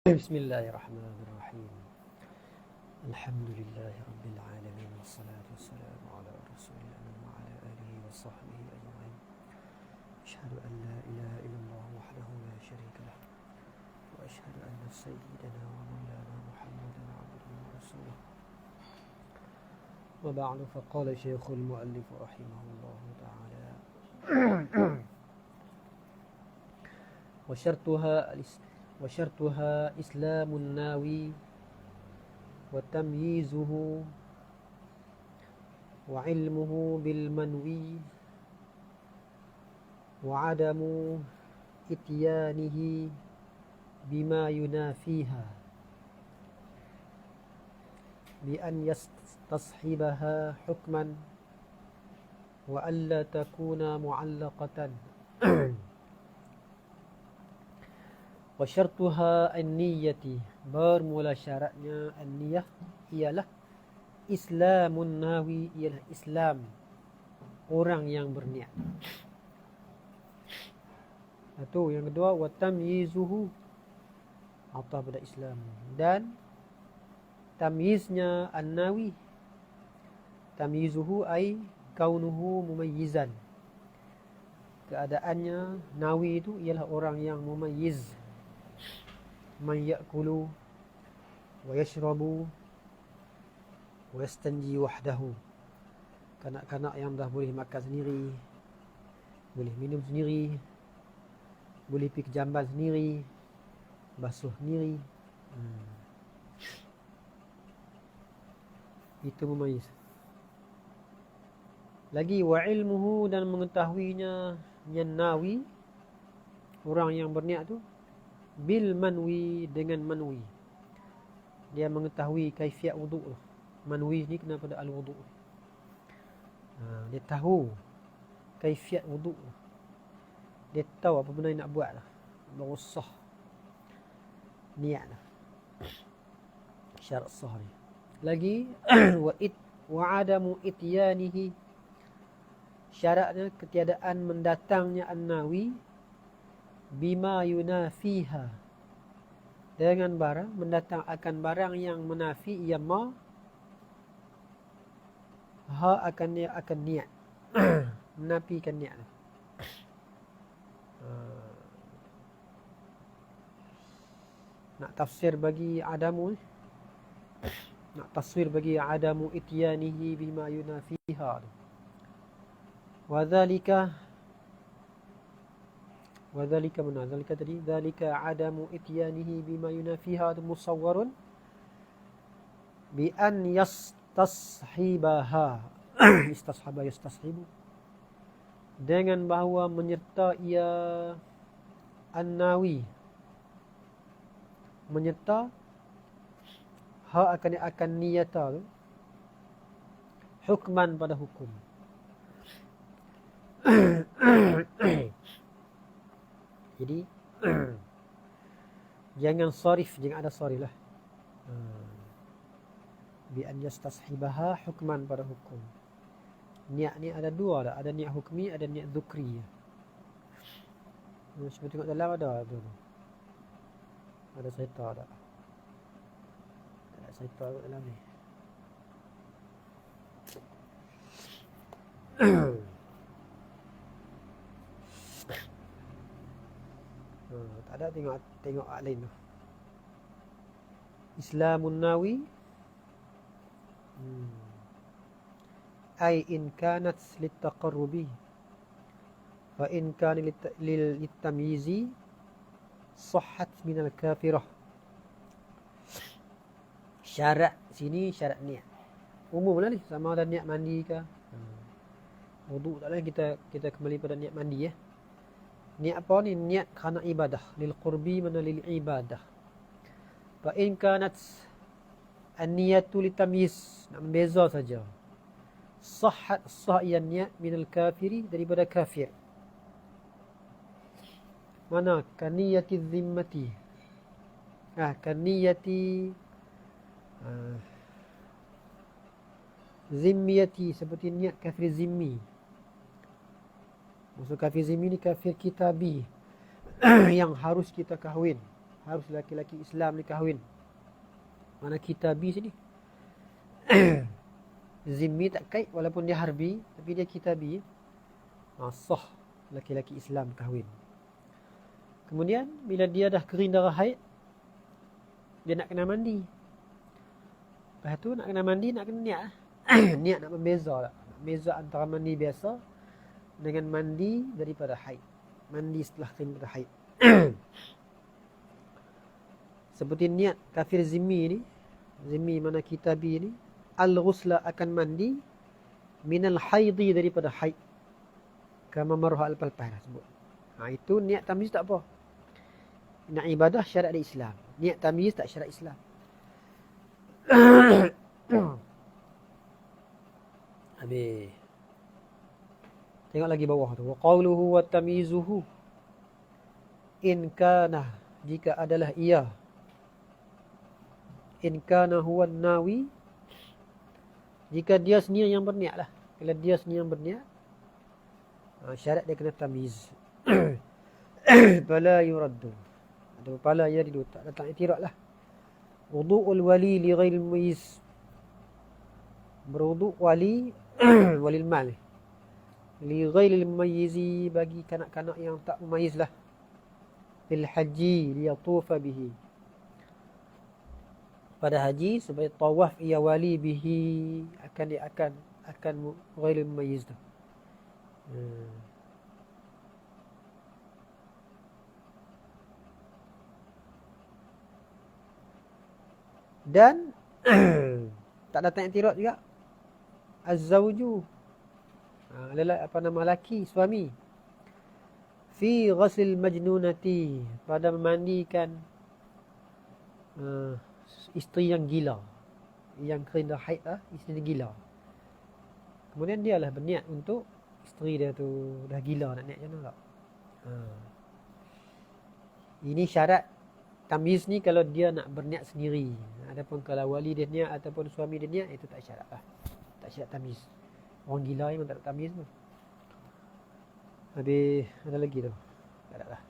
Bismillahirrahmanirrahim. Alhamdulillahirabbil alamin wassalatu wassalamu ala rasulillah wa ala alihi wa sahbihi ajma'in. Asyhadu an la ilaha illallah wahdahu la syarika lah wa asyhadu anna sayyidana wa maulana Muhammadan abduhu wa rasuluh. Wa ba'du faqala syekhul muallif rahimahullahu ta'ala wa syartuha islamun nawi wa tamyizuhu wa ilmuhu bil manwi wa adamu ityanihi bima yunafiha bi an yastashibaha hukman wa alla takuna mu'allaqatan wa syartuha an-niyyati, bermula syaratnya an-niyah ialah islamun nawi, ialah Islam orang yang berniat. Itu yang kedua, wa tamyizuhu atau pada Islam, dan tamyiznya an-nawi, tamyizuhu ay kaunuhu mumayyizan, keadaannya nawi itu ialah orang yang mumayyiz, man ya'kulu wa yashrabu wa yastanji wahdahu, kanak-kanak yang dah boleh makan sendiri, boleh minum sendiri, boleh pergi ke jamban sendiri, basuh sendiri. Itu mumayyiz. Lagi wa ilmuhu, dan mengetahuinya nawi, orang yang berniat tu, bil manwi, dengan manwi. Dia mengetahui kaifiat wuduk. Manwi ni kena pada al-wuduk. Dia tahu kaifiat wuduk. Dia tahu apa benda yang nak buat lah, baru sah niat lah. Syarat sah ni. Lagi wa adamu ityanihi, syaratnya ketiadaan mendatangnya an-nawi bima yunafiha, dengan barang, mendatang akan barang yang menafi ia ma ha akan niat menafikan niat. Nak tafsir bagi adamu, nak taswir bagi adamu ityanihi bima yunafiha, Wadhalika mana? Dhalika tadi, dhalika adamu ityanihi bima yunafiha musawwarun bi an yastashibaha istashaba yastashibu, dengan bahawa menyerta ia an-nawi, menyerta ha akan niyata tu, hukman pada hukum. Jadi jangan sarif, jangan ada sarif lah. Bi an yastashibaha hukman, pada hukum. Niat ni ada dua dah, ada niat hukmi, ada niat dzukri. Cuba tengok dalam ada tu. Ada cerita tak? Ada cerita dalam ni. Tak ada, tengok lain tu. Islamun nawi ay in kanat litaqarrubi wa in kana litamyizi sahhat minal kafirah. Syarat sini syarat niat umum lah ni, sama ada niat mandi ke wuduk, tak lah, kita kembali pada niat mandi ya. Niat apa ni? Niat kerana ibadah, lil qurbi, mana lil ibadah. Fa in kanat an-niyatu litamyiz, nak membeza saja, sahhat sahiyan niat minal kafiri, daripada kafir. Mana? Kaniyati zimmati, kaniyati zimmiyati, seperti niat kafir zimmi. Maksud kafir zimmi ni kafir kitabi yang harus kita kahwin. harus laki-laki Islam ni kahwin. Mana kitabi sini. Zimmi tak kait walaupun dia harbi, tapi dia kitabi. Sah laki-laki Islam kahwin. Kemudian bila dia dah kering darah haid, dia nak kena mandi. Lepas tu nak kena mandi, nak kena niat. Niat nak membeza lah. Nak beza antara mandi biasa dengan mandi daripada haid. Mandi setelah kering daripada haid. Seperti niat kafir zimmi ni. Zimmi mana kitabi ni. Al-ghusla akan mandi minal haidi daripada haid. Kama marha al-palpah lah sebut. Itu niat tamyiz tak apa. Nak ibadah syarat di Islam. Niat tamyiz tak syarat Islam. Habis. Tengok lagi bawah tu. Wa qawluhu wa tamyizuhu. In kana, jika adalah ia. In kana huwa nawi. Jika dia sendiri yang berniat lah. Bila dia sendiri yang berniat, syarat dia kena tamyiz. Fala yuraddu. Ada fala yaridu, tak datang i'tirad lah. Wudu'ul wali li ghairil mumayyiz. Berwudu' wali walil mal. Li ghairil mumayyizi, bagi kanak-kanak yang tak mumayyiz lah. Fil haji liyatufa bihi. Pada haji sebagai tawaf ia wali bihi, akan ghairil mumayyiz tu. Dan tak datang i'tirad juga. Az-zawju, laki, suami. Fi ghasil majnunati, pada memandikan isteri yang gila. Yang kering dah haid lah, isteri gila. Kemudian dia lah berniat untuk isteri dia tu dah gila, nak niat macam mana tak? Ini syarat tamyiz ni kalau dia nak berniat sendiri. Adapun kalau wali dia niat ataupun suami dia niat, itu tak syarat lah. Tak syarat tamyiz. Orang gila memang tak ada tamyiz pun. Habis ada lagi tu. Tak ada lah.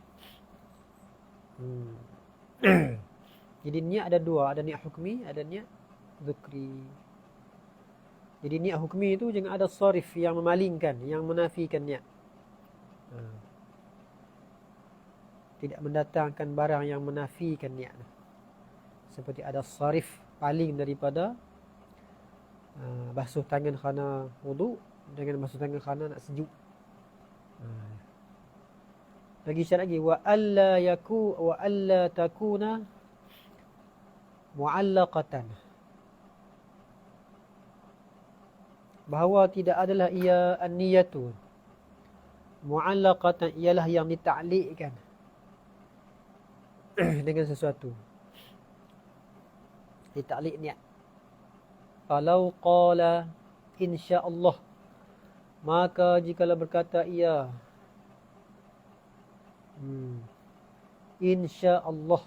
Jadi niat ada dua. Ada niat hukmi, ada niat dzukri. Jadi niat hukmi itu jangan ada sarif yang memalingkan, yang menafikan niat. Tidak mendatangkan barang yang menafikan niat. Seperti ada sarif paling daripada basuh tangan kerana wudu dengan basuh tangan kerana nak sejuk. Lagi syarat lagi, wa alla takuna mu'allaqatan. Bahawa tidak adalah ia an-niyatu mu'allaqatan, ialah yang ditaklikkan dengan sesuatu. Ditaklik niat. Kalau qala insya-Allah, maka jikalau berkata ia insya-Allah.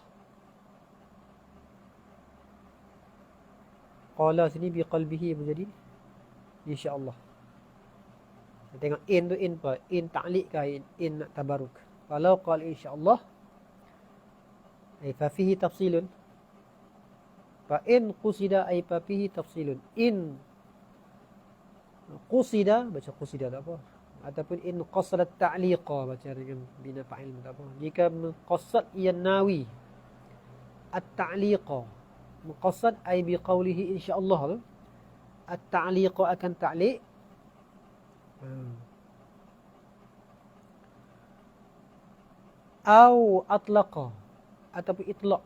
Qala sini bi qalbihi menjadi insya-Allah. Tengok in tu in apa? In ta'liq ke in tabaruk? Kalau qala insya-Allah, fa fihi tafsilun. Fa in qusida ay fa fihi tafsilun. In qusida, baca qusida tak apa. Ataupun in qasada ta'liqa, baca dengan bina fa'il tak apa. Jika maqsad ia nawi at-ta'liqa, maqsad ay bi qawlihi insya-Allah tu, at-ta'liqa akan ta'liq. Au atlaqa, ataupun itlaq.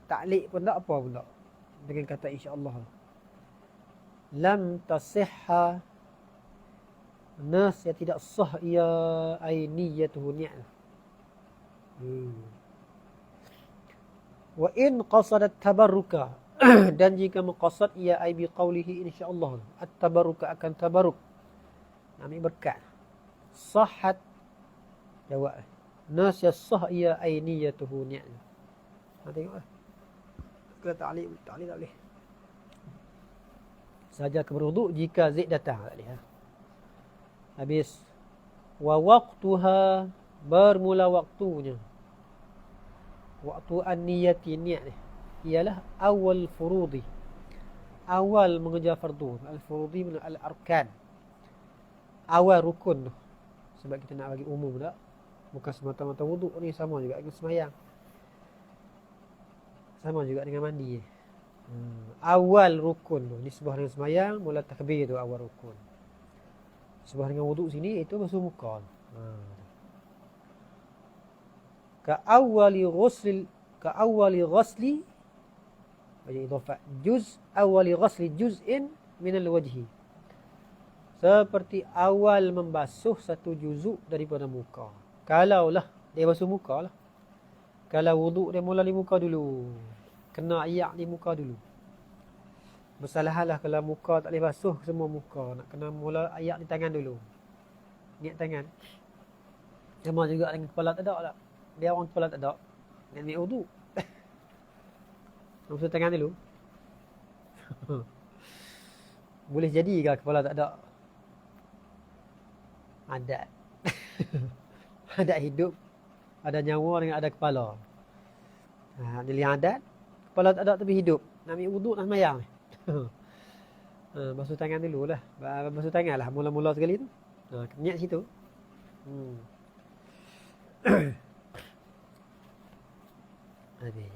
Ta'liq pun tak apa pula dengan kata insya-Allah. Lam tasihha, nas yang tidak sah ia ay niyyatuhu niat. Wa in qasadat tabarruka, dan jika maqsad ia ay bi qawlihi insya-Allah, at-tabarruka akan tabarruk, namanya berkat. Sahhat, jawab. Nas yang sah ia ay niyyatuhu niat. Tengoklah. Kena ta'liq tak boleh. Saja keberwuduk jika zaid datang tak boleh. Habis. Wa waqtuha, bermula waktunya. Waktu an-niyati, niat ni ialah awal furudi, awal mengejar fardu. Al-furudi min al-arkan, awal rukun tu. Sebab kita nak bagi umum tak, bukan semata-mata wuduk ni, sama juga dengan semayang, sama juga dengan mandi. Awal rukun tu nisbah dengan semayang, mula takbir tu awal rukun. Sebab dengan wuduk sini itu basuh muka. Ka awali ghusli bagi idafah juz, awali ghusli juz'in min al-wajhi, seperti awal membasuh satu juzuk daripada muka. Kalaulah dia basuh muka lah. Kalau wuduk dia mula di muka dulu, kena ayak di muka dulu. Bersalah lah kalau muka tak boleh basuh semua muka, nak kena mula ayak di tangan dulu, niat tangan. Sama juga dengan kepala tak ada lah. Dia orang kepala tak ada, niat wuduk basuh tangan dulu. Boleh jadi ke kepala tak ada? Adat. Adat hidup, ada nyawa dengan ada kepala. Jadi adat, kepala tak ada tapi hidup, nak ambil wuduk nak semayang. Basuh tangan dulu lah. Basuh tangan lah mula-mula sekali tu. Niat situ. Habis.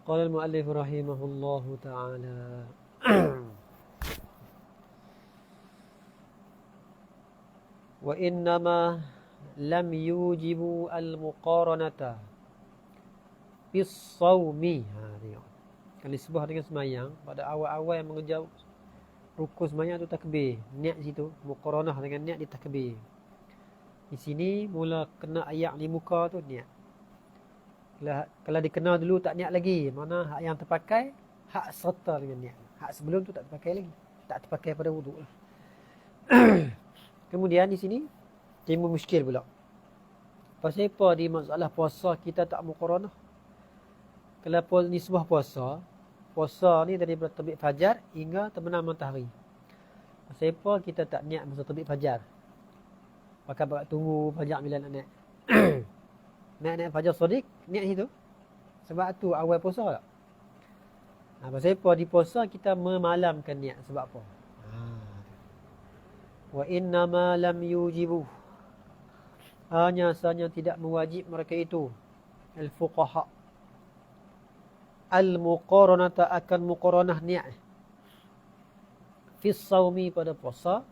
Qala al-muallif rahimahullahu ta'ala. Wa innama lam yujibu al-muqaranata bis sawmi. Tengok. Kalau disebut dengan semayang, pada awal-awal yang mengejar rukun semayang tu takbir. Niat situ, muqaranah dengan niat di takbir. Di sini mula kena ayak di muka tu niat. Kalau dikenal dulu tak niat lagi, mana hak yang terpakai hak serta dengan niat. Hak sebelum tu tak terpakai lagi, tak terpakai pada wuduk lah. Kemudian di sini timbul muskil pula. Pasal apa di masalah puasa kita tak muqaranah? Kalau nisbah puasa ni dari terbit fajar hingga terbenam matahari. Pasal apa kita tak niat masa terbit fajar? Pakai tunggu fajar bila nak naik. Naik fajar sodik, niat situ. Sebab tu awal puasa tak? Pasal apa di puasa kita memalamkan niat, sebab apa? Wa innama lam yujibu, hanya sahaja tidak mewajib mereka itu, al-fuqaha, al-muqaranata, akan muqaranah niat fi sawmi, pada puasa.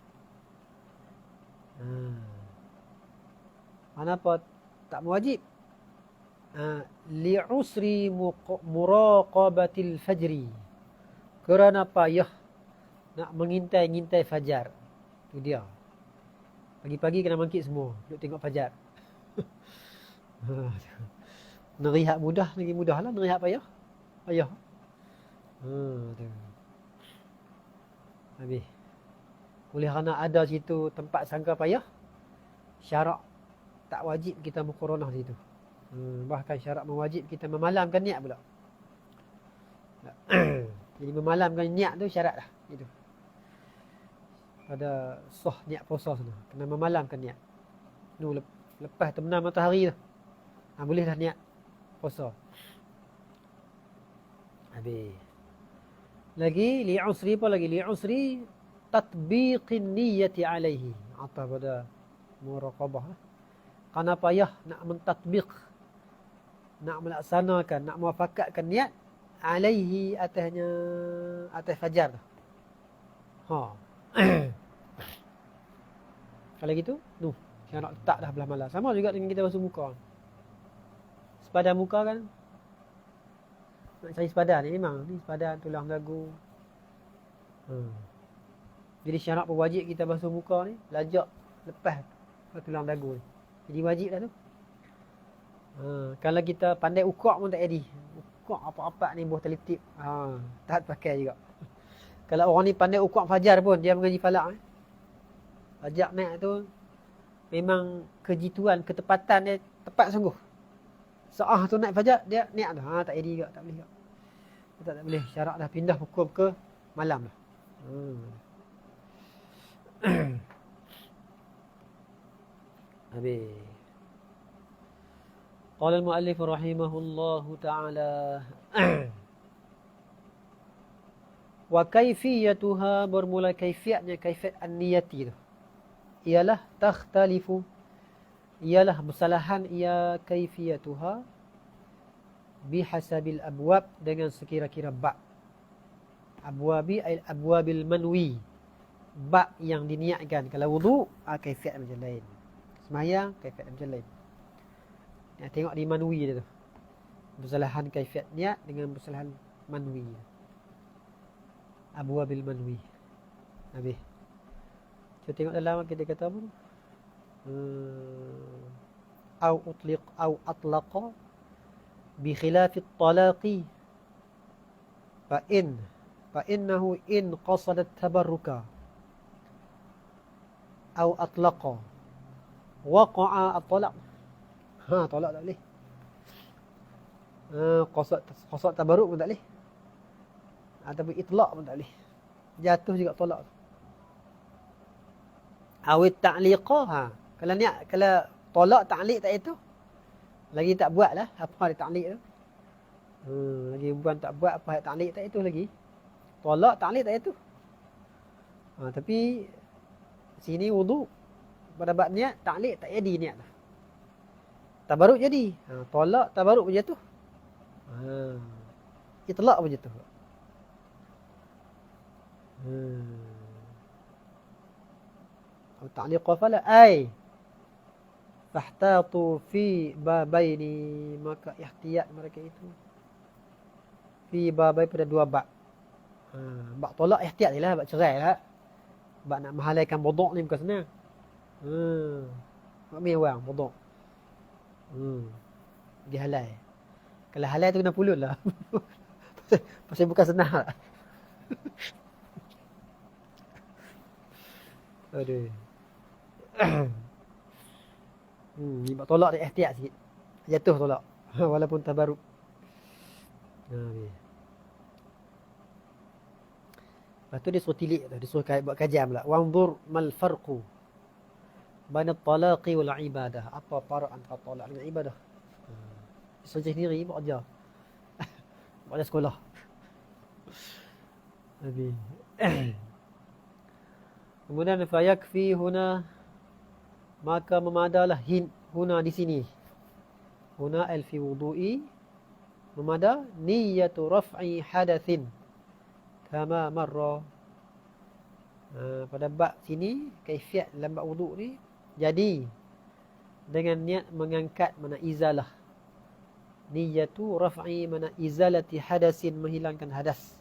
Kenapa tak mewajib? Li'usri muraqabatil fajri, kerana payah nak mengintai-ngintai fajar. Itu dia. Pagi-pagi kena bangkit semua, duduk tengok fajar. Nerihat mudah, lagi mudah lah. Nerihat payah. Habis. Oleh kerana ada situ tempat sangka payah, syarak tak wajib kita muqaranah situ. Bahkan syarak mewajib kita memalamkan niat pula. Jadi memalamkan niat tu syarat lah itu. Pada sah niat puasa sana, kena memalamkan niat. Lepas terbenam matahari tu, boleh dah niat puasa. Habis. Lagi li'usri, apa lagi? Li'usri tatbiqin niyyati alaihi, atau pada muraqabah lah. Kerana payah nak mentatbiq, nak melaksanakan, nak muafakatkan niat alaihi, atasnya, atas fajar tu. Kalau gitu, syarat letak dah belah malam. Sama juga dengan kita basuh muka. Sepadan muka kan, nak cari sepadan ni memang ni sepadan tulang dagu. Jadi syarat pewajib kita basuh muka ni lajak lepas tulang dagu ni. Jadi wajib dah tu. Kalau kita pandai ukak pun tak jadi. Ukak apa-apa ni buah telitip. Tak pakai juga. Kalau orang ni pandai ukak fajar pun, dia mengaji falak. Ajak naik tu memang kejituan, ketepatan dia tepat sungguh. Saah tu naik fajar, dia niat tu. Tak jadi juga, tak boleh juga. Tak boleh. Syarat dah pindah hukum ke malam dah. Habis. Qala al-muallif rahimahullahu ta'ala wa kaifiyatuha, bermula kaifiatnya, kaifiat an-niyati tu ialah takhtalifu, ialah bersalahan ia kaifiyatuha bihasabil abwab, dengan sekira-kira bab. Abwabi ay abwabil manwi, bab yang diniatkan. Kalau wudu, kaifiat macam lain. Sembahyang, kaifiat macam lain. Ya, tengok di manwi dia tu. Bersalahan kaifiat niat dengan bersalahan manwi. Abwabil manwi. Habis. Kita tengok dalam kita kata apa tu? Au utliq au atlaqa bi khilafi at-talaqi fa innahu in qasada at-tabarruka au atlaqa waqa'a at-talaq. Tolak tak boleh. Qasad tabarruk pun tak boleh. Ataupun itlaq pun tak boleh. Jatuh juga tolak. Awit ta'liqah. Kalau niat, kalau tolak ta'liq tak itu, lagi tak buat lah apa dia ta'liq tu. Lagi bukan tak buat apa dia ta'liq tak itu lagi. Tolak ta'liq tak itu. Tapi sini wudu pada bab niat, ta'liq tak jadi niat lah. Tabaruk jadi. Tolak tabaruk pun jatuh. Itlaq pun jatuh. Ta'liq fala ay fahtatu fi babaini, maka ihtiyat mereka itu fi babai, pada dua bab. Bab tolak ihtiyat je lah, bab cerai lah. Bab nak menghalalkan bodok ni bukan senang. Mak main orang bodok. Dia halal. Kalau halal tu kena pulut lah. Pasal bukan senang lah. Aduh. Ni buat tolak dia ihtiyat sikit. Jatuh tolak. Walaupun tabaruk. Lepas tu dia suruh tilik tu. Dia suruh buat kajian pula. Wanzur mal farqu baina talaqi wal ibadah. Apa farak antara talak dengan ibadah? Dia suruh sendiri buat ajar. Buat ajar sekolah. Habis. Kemudian fayakfi huna, maka memadalah huna di sini. Huna al fi wudu'i, memada niyatu raf'i hadatsin kama marra. Pada bab sini kaifiat dalam bab wudu' ni jadi dengan niat mengangkat mana izalah. Niyatu raf'i mana izalati hadatsin, menghilangkan hadas.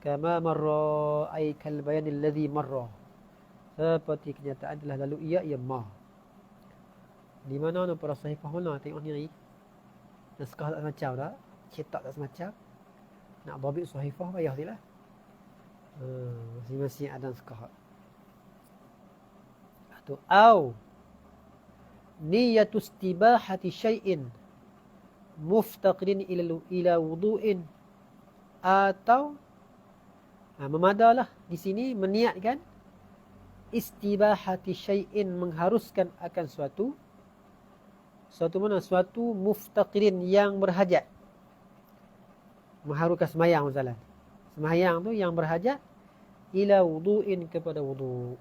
Kama marra ay kal bayanil ladzi marra, seperti kenyataan telah lalu ia ma. Di mana para sahifah mana tengok ni. Naskah tak semacam dah, cetak tak semacam. Nak dhabit sahifah payah silah. Masing-masing ada naskah. Atau niyatu istibahati syai'in muftaqirin ila wudu'in, atau memadalah di sini meniatkan istibahati syai'in, mengharuskan akan suatu muftaqirin, yang berhajat. Mengharukan semayang misalnya. Semayang tu yang berhajat ila wudu'in, kepada wudu'.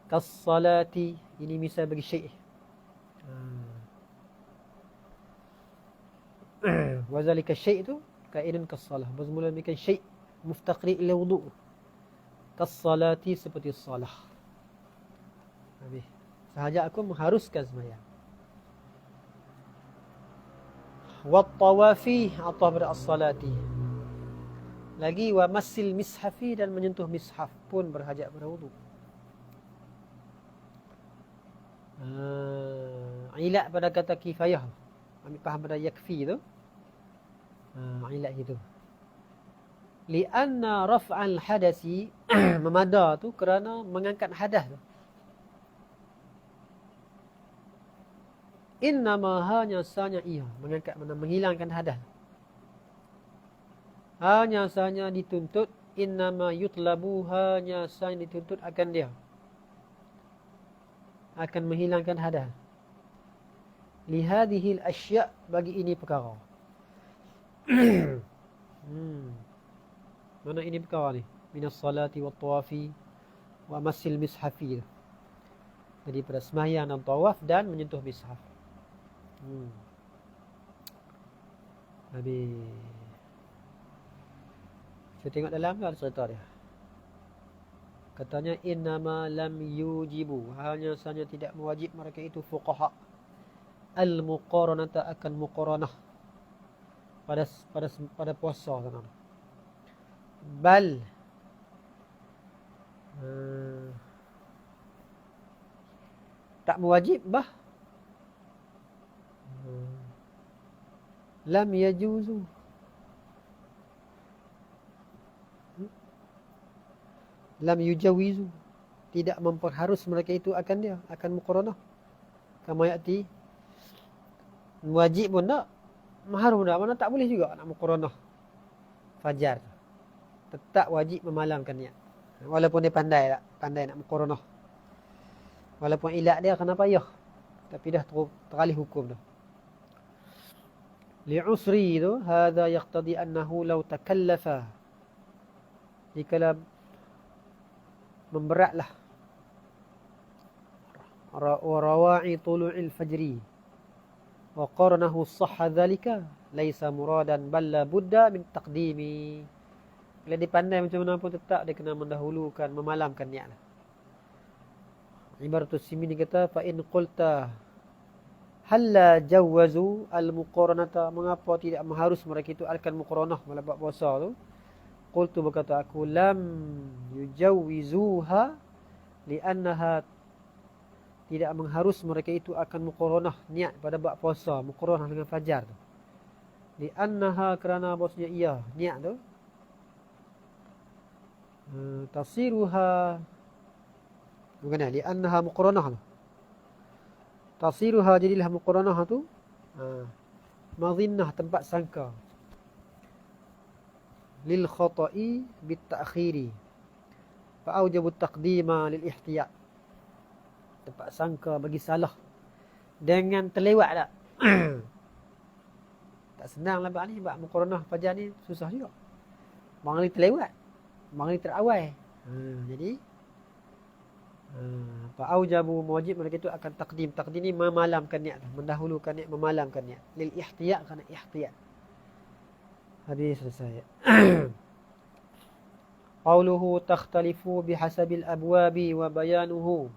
Kas-salati, ini misal bagi syai'. Wa zalika syai' tu kaidun kas-salah. Bermula demikian syai' muftaqir ila wudu'. Kas-salati, seperti salah. Habis. Sahaja aku mengharuskan semayang. Wat-tawafi, atau pada as-salati. Lagi wa masil mishafi, dan menyentuh mishaf pun berhajat pada wudu'. Ilat pada kata kifayah. Ambil faham pada yakfi tu. Ilat gitu. Lianna raf'al hadasi, memada tu kerana mengangkat hadas tu. Innama, hanya sanya ia, mengangkat mana, menghilangkan hadas. Hanya sanya dituntut, innama yutlabu, hanya sanya dituntut akan dia. akan menghilangkan hadas. Lihadihil asya' bagi ini perkara. Mana ini perkara ni? Minas salati wat tawafi wa masil mishafi. Jadi pada sembahyang dan tawaf dan menyentuh mishaf. Habis. Kita tengok dalam ada cerita dia. Katanya innama lam yujibu, hanya sahaja tidak mewajib mereka itu fuqaha al-muqaranata akan muqaranah pada puasa sana. Bal tak mewajib bah lam yajuzu lam yujawizu, tidak memperharus mereka itu akan dia, akan muqaranah. Kama yati, wajib pun tak, mahar pun tak, mana tak boleh juga nak muqaranah fajar. Tetap wajib memalamkan niat. Walaupun dia pandai nak muqaranah. Walaupun ilat dia kena payah, tapi dah teralih hukum dah. Li'usri tu, hadha yaqtadi annahu law takallafa, jikalau memberatlah wa rawa'i tulu'il fajri wa qarnahu sahha dhalika laisa muradan bal la budda min taqdimi. Bila dia pandai macam mana pun tetap dia kena mendahulukan, memalamkan niat. Ibaratus Simi ni kata fa in qulta halla jawazu al muqaranata, mengapa tidak mengharus mereka itu akan muqaranah dalam bab puasa tu. Qultu, berkata aku, lam yujawizuha li'annaha, tidak mengharus mereka itu akan muqaranah niat pada bab puasa, muqaranah dengan fajar tu. Li'annaha, kerana bosnya ia niat tu tasiruha, bukan ya, li'annaha muqaranah tu, tasiruha, jadilah muqaranah tu madhinnah, tempat sangka, lil khata'i bit ta'khiri fa aujabu taqdima lil ihtiyat, tempat sangka bagi salah dengan terlewat tak. Tak senang lah bab ni, bab muqaranah fajar ni susah juga. Bang ni terlewat, bang ni terawai. Jadi fa aujabu, mewajib mereka itu akan takdim. Takdim ni memalamkan niat, mendahulukan niat, memalamkan niat. Lil ihtiyat, kerana ihtiyat. Hadis selesai. Qauluhu takhtalifu bihasabil abwabi wa bayanuhu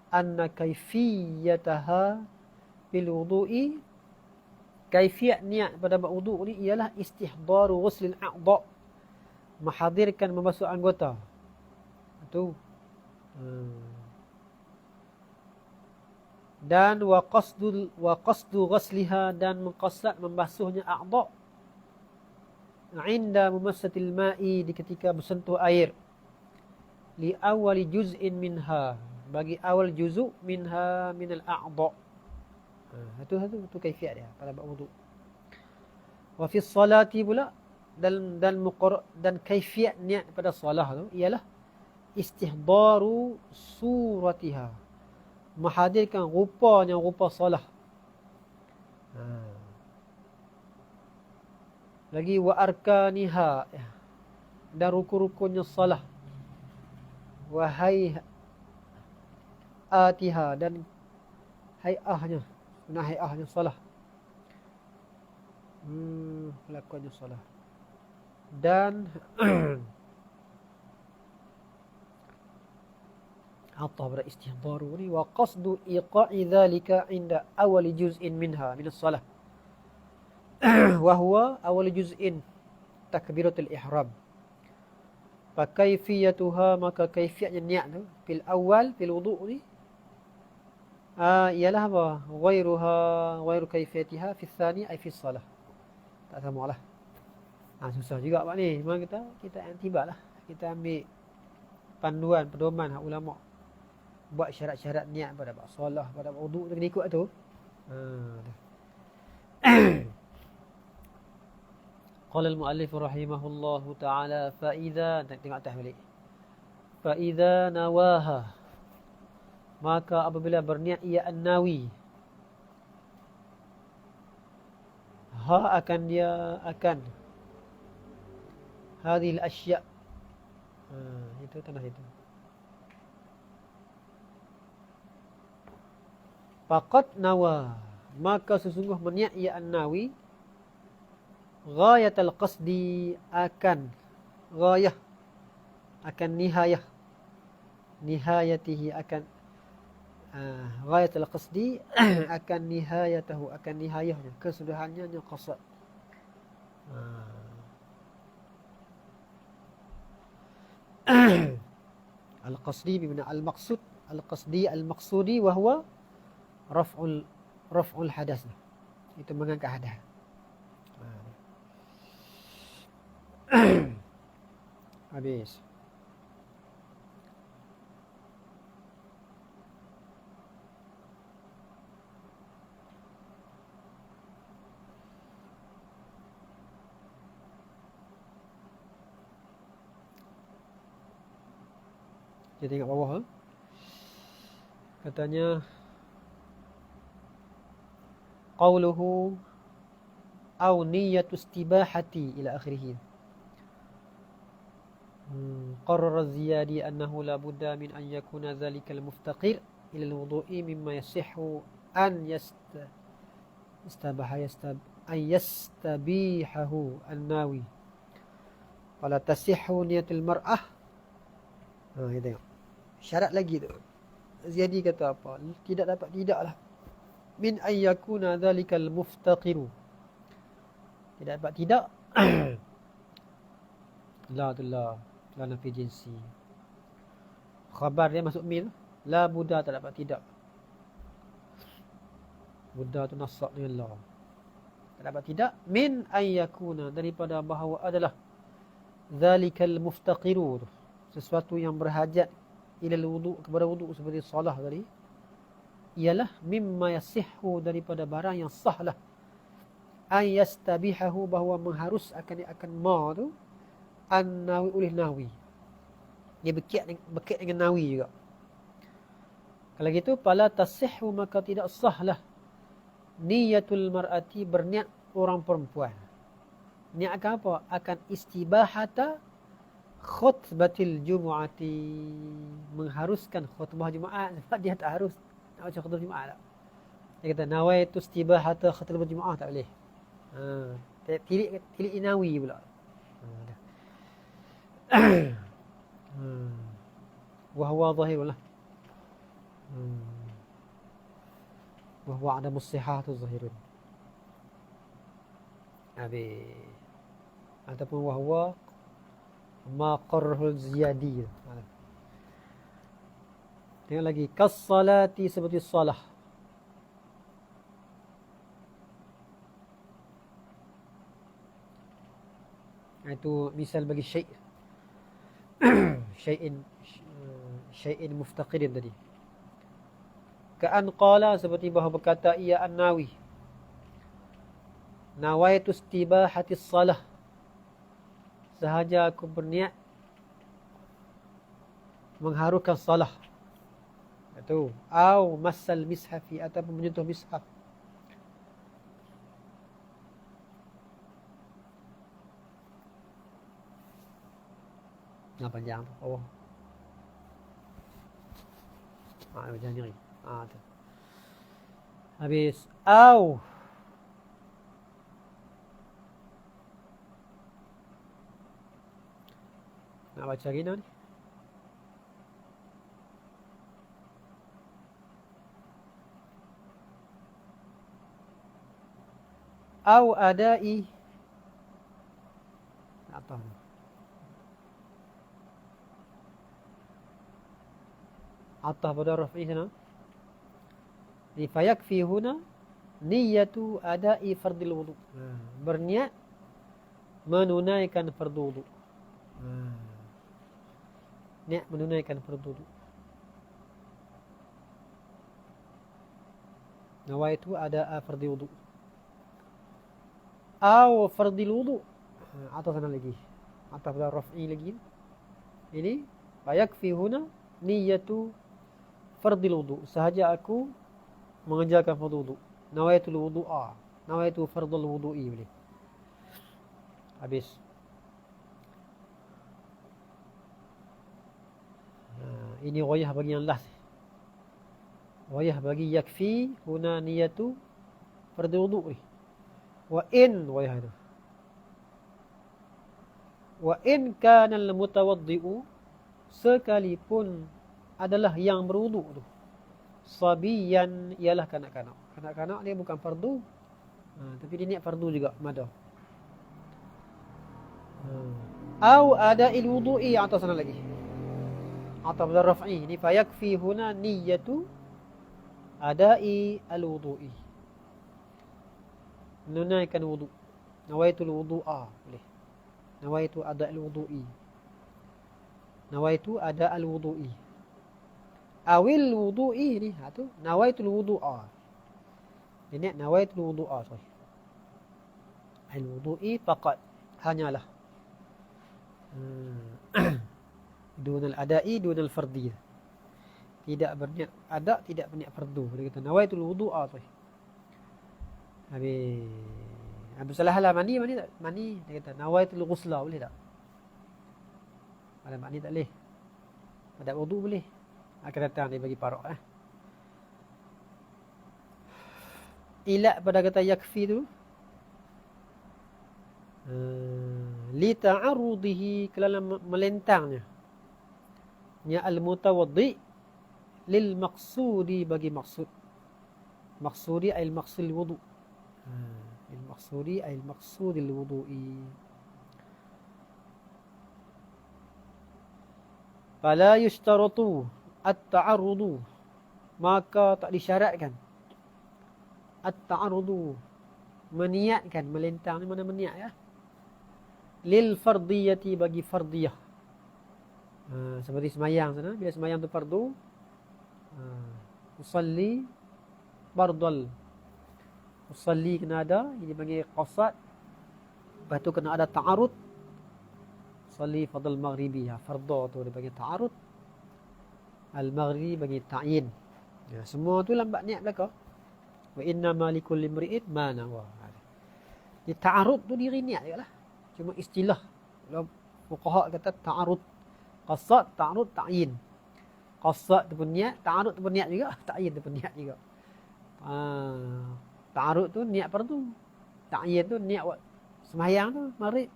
anna kaifiyataha bil wudu'i, kaifiyat niat pada bab wudu' ni ialah istihdaru ghuslil a'dha', menghadirkan membasuh anggota. Itu. Dan wa qasdu ghusliha, dan mengqasad membasuhnya a'dha' inda mumassatil ma'i, di ketika bersentuh air, li awali juz'in minha, bagi awal juzuk minha minal a'dha'. Itu kaifiat dia pada bab wudu. Wa fi salati pula, dan kaifiat niat pada solah tu ialah istihdaru suratiha, menghadirkan rupanya rupa solah. Lagi wa arkaniha, dan rukun-rukunnya salah. Wa hayatiha, dan hayahnya, hayahnya salah. Lakuannya salah. Dan atau pada istihdaru ni, wa qasdu iqa'i dhalika inda awali juz'in minha min as-salah. Wahwa awal juz'in takbiratul ihram. Fakaifiyatuha, maka kaifiatnya niat tu fil awal, fil wudu' ni ialah apa? Ghairu kaifiyatiha fil thani ay fil salah. Tak sama lah. Susah juga pak ni. Memang kita tiba lah, kita ambil panduan, pedoman ulama buat syarat-syarat niat pada bab solah, pada bab wudu' kena ikut tu. Qala al-muallif rahimahullahu ta'ala fa idza, tengok atas balik. Fa idza nawaha, Maka apabila berniat ia an-nawi, akan dia akan hadhil asya'. Itu tanah itu. Faqad nawa, maka sesungguh berniat ia an-nawi ghayatul qasdi, akan ghayah, akan nihayatihi, akan ghayatul qasdi akan nihayatahu, akan nihayahnya, kesudahannya, qasad. Al-qasdi bimana al-maqsud, al-qasdi al-maqsudi wa huwa raf'ul hadas. Itu mengangkat hadas. Habis. Kita tengok bawah. Katanya qauluhu aw niyyatu istibahati ila akhirih. Qarrar az-Ziyadi annahu la budda min an yakuna dhalika al-muftaqir ila al-wudu'i mimma yasihhu an yastabihahu an-nawi. Fala tasihhu niyatul mar'ah. Kita tengok syarat lagi tu. Ziyadi kata apa? Tidaklah min ayyakuna dhalikal muftaqiru. Tidak la nafi jinsi. Khabar dia masuk min. La buddha, tak dapat tidak. Buddha tu nasab dengan la. Tak dapat tidak. Min ayyakuna, daripada bahawa adalah dhalikal muftaqiru, sesuatu yang berhajat ilal wudu', kepada wudu' seperti salah tadi, ialah mimma yasihhu, daripada barang yang sahlah, an yastabihahu, bahawa mengharus akan ma tu an-nawi, oleh nawi. Dia berkait dengan nawi juga. Kalau gitu pala tasihhu, maka tidak sahlah niyatul mar'ati, berniat orang perempuan. Niat akan apa? Akan istibahata khutbatil jumu'ati, mengharuskan khutbah Jumaat, sebab dia tak harus nak baca khutbah Jumaat tak. Dia kata nawaitu istibahata khutbah Jumaat, tak boleh. Tilik inawi pula. Wa huwa zahirullah. Wa huwa adamus sihhatu zahirun. Ataupun wa huwa ma qarrahul Ziyadi. Tengok lagi, kas salati, seperti salah. Itu misal bagi syai'in muftaqirin tadi. Ka'an qala, seperti bahawa berkata ia an-nawi, nawaitu istibahati salah, sahaja aku berniat mengharukan salah. Itu au masal mishafi, ataupun menyentuh mishaf. Panjang tu. Oh. Macam ni. Tu. Habis au nak baca lagi ni. Au adai apa ni? Atah pada raf'i sana. Di fayakfi huna niyatu adai fardil wudu. Berniat menunaikan fardu wudu. Niat menunaikan fardu wudu. Nawaitu ada fardil wudu. Aw fardil wudu. Atah sana lagi. Atah pada raf'i lagi. Ini fayakfi huna niyatu fardil wudu, sahaja aku mengerjakan fardhu wudu. Nawaitul wudu'a, nawaitu fardul wudu'i boleh. Habis. Ini ghayah bagi yang last. Ghayah bagi yakfi huna niyatu fardhu wudu' ni. Wa in ghayah itu. Wa in kana al-mutawaddi'u, sekalipun adalah yang berwuduk tu sabiyan, ialah kanak-kanak. Kanak-kanak dia bukan fardu, tapi dia niat fardu juga madah. Au ada il-wudu'i, atau sana lagi atau bil raf'i ni, fa yakfi huna niyyatu ada'i al-wudu'i, menunaikan wudu. Nawaitul wudu'a boleh. Nawaitu ada al-wudu'i, nawaitu ada al-wudu'i. Awil wudu'i ni, tu nawaitul wudu'a. Ini nawaitul wudu'a sorry. Al-wudu'i faqat, hanyalah. Dunal ada'i dunal fardi. Tidak berniat ada, tidak berniat fardu. Dia kata nawaitul wudu'a sorry. Habis salah lah mani tak? Mani dia kata nawaitul ghusla boleh tak? Ada mani tak boleh. Ada wudu boleh. Akan datang dia bagi parak Ilat pada kata yakfi tu li ta'arudihi, kerana melentangnya nya al-mutawaddi lil maqsudi, bagi maksud. Maqsudi ay al-maqsud wudu. Al-maqsudi ay al-maqsud al-wudu'i. Fala yushtaratu at-ta'arrudu, maka tak disyaratkan at-ta'arrudu, meniatkan. Melentang ni mana meniat ya? Lil fardiyati, bagi fardiyah. Seperti semayang sana, bila semayang tu fardu, usalli fardal, usalli kena ada, ini bagi qasad. Lepas tu kena ada ta'arud, usalli fardal maghribi, fardu tu dia bagi ta'arud, al-maghribi bagi ta'yin. Semua tu lambat niat belaka. Wa inna ma likulli imri'in ma nawa. Di ta'arud tu diri niat jelah. Cuma istilah. Kalau fuqaha kata ta'arud qasad, ta'arud ta'yin. Qasad tu pun niat, ta'arud tu pun niat juga, ta'yin tu pun niat juga. Ta'arud tu niat fardu, ta'yin tu niat buat sembahyang tu maghrib.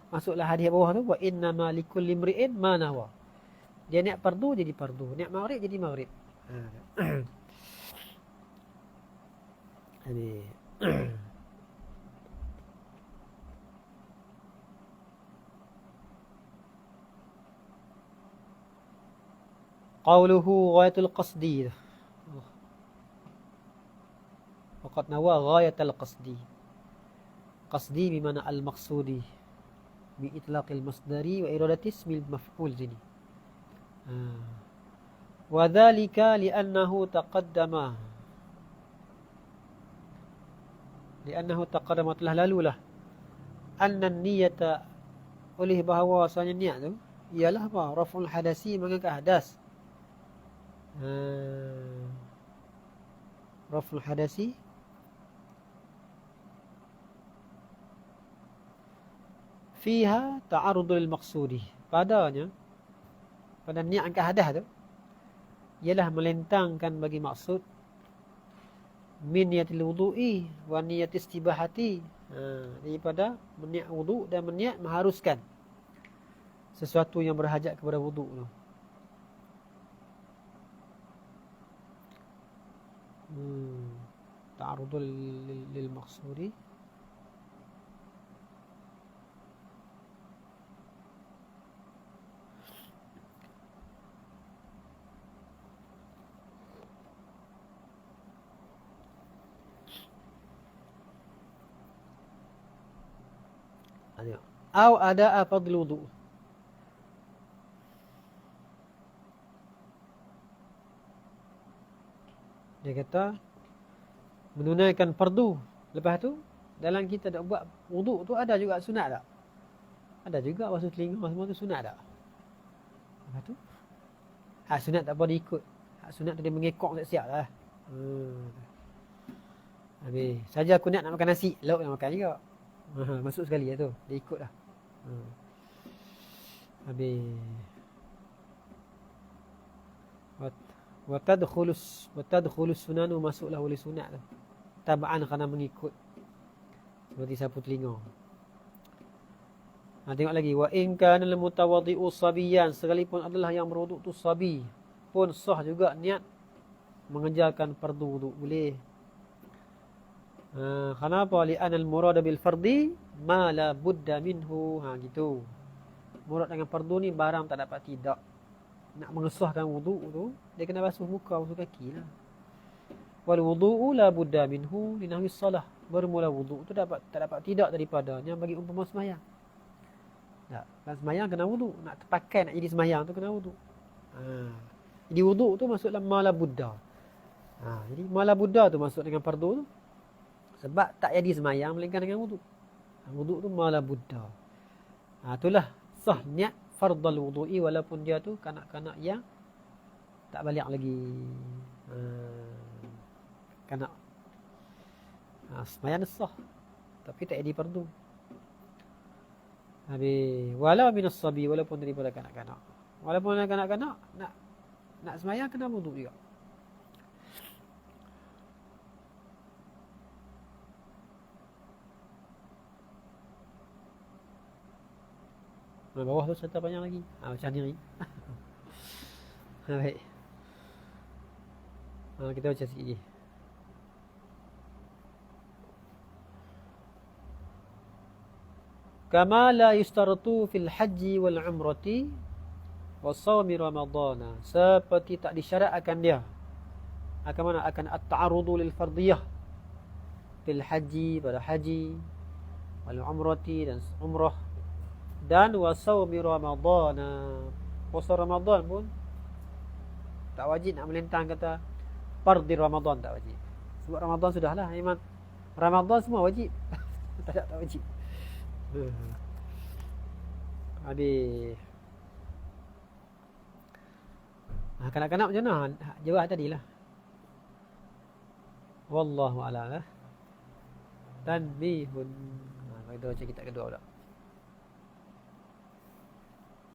Masuklah hadis bawah tu, wa inna ma likulli imri'in ma nawa. Dia niat fardu jadi fardu, niat maghrib jadi maghrib. Qauluhu ghayatul qasdi, waqad nawa ghayatul qasdi. Qasdi bimana al-maqsudi bi itlaqil masdari wa iradati ismil maf'ul sini. Wa dhalika li'annahu taqaddama, telah lalulah anna niyata, oleh bahawa asalnya niat tu ialah apa? Raf'ul hadasi, mengangkat hadas. Raf'ul hadasi fiha ta'arudul maqsudi, padanya, pada niat angkat hadas tu ialah melentangkan bagi maksud min niyatil wudu'i wa niyat istibahati, daripada meniat wudu' dan meniat mengharuskan sesuatu yang berhajat kepada wudu' tu. Ta'arudul lil maqsudi. Au ada fadl wudu. Dia kata menunaikan fardu. Lepas tu dalam kita nak buat wudu tu ada juga sunat tak? Ada juga basuh telinga semua tu sunat tak? Lepas tu Hak sunat tak apa dia ikut. Hak sunat tu dia mengekok siap-siap lah. Habis saja aku nak makan nasi, lauk nak makan juga. Masuk sekali lah tu. Dia ikut lah. Habis watadkhulus sunanu, masuklah oleh sunat tu. Tabaan kerana mengikut. Seperti sapu telinga. Tengok lagi. Wa in kana al-mutawaddi'u sabiyan, sekalipun adalah yang berwuduk tu sabi, pun sah juga niat mengejarkan fardu wuduk, boleh. Kenapa? Li'anal murad bil fardi ma la budda minhu. Gitu. Murad dengan fardu ni barang tak dapat tidak. Nak mengesahkan wuduk tu, dia kena basuh muka, basuh kaki lah. Wal wudu'u la budda minhu li nahwi salah. Bermula wuduk tu tak dapat tidak daripadanya bagi umpama sembahyang. Tak, nak sembahyang kena wuduk, nak terpakai nak jadi sembahyang tu kena wuduk. Jadi wuduk tu masuk dalam ma la budda. Jadi ma la budda tu masuk dengan fardu tu. Sebab tak jadi sembahyang melainkan dengan wuduk. Wuduk tu ma la budda. Itulah sah niat fardal wudu'i walaupun dia tu kanak-kanak yang tak balik lagi. Kanak sembahyang sah tapi tak jadi fardu. Habis walau minas sabi, walaupun daripada kanak-kanak. Walaupun kanak-kanak nak sembahyang kena wuduk juga. Bawah tu cerita panjang lagi. Macam ni. Baik. Kita baca sikit lagi. Kama la yustaratu fil haji wal umrati wa sawmi ramadana. Seperti tak disyaratkan dia. Akan mana? Akan at-ta'arudu lil fardiyah. Fil haji, pada haji. Wal umrati, dan umrah. Dan wasawmi ramadana, puasa Ramadan pun tak wajib nak melentang kata fardhi Ramadan, tak wajib. Sebab Ramadan sudahlah, iman Ramadan semua wajib. tak wajib. Habis kanak-kanak macam mana? Jawab tadilah. Wallahu a'lam. Tanbihun. Kita baca kitab kedua pula.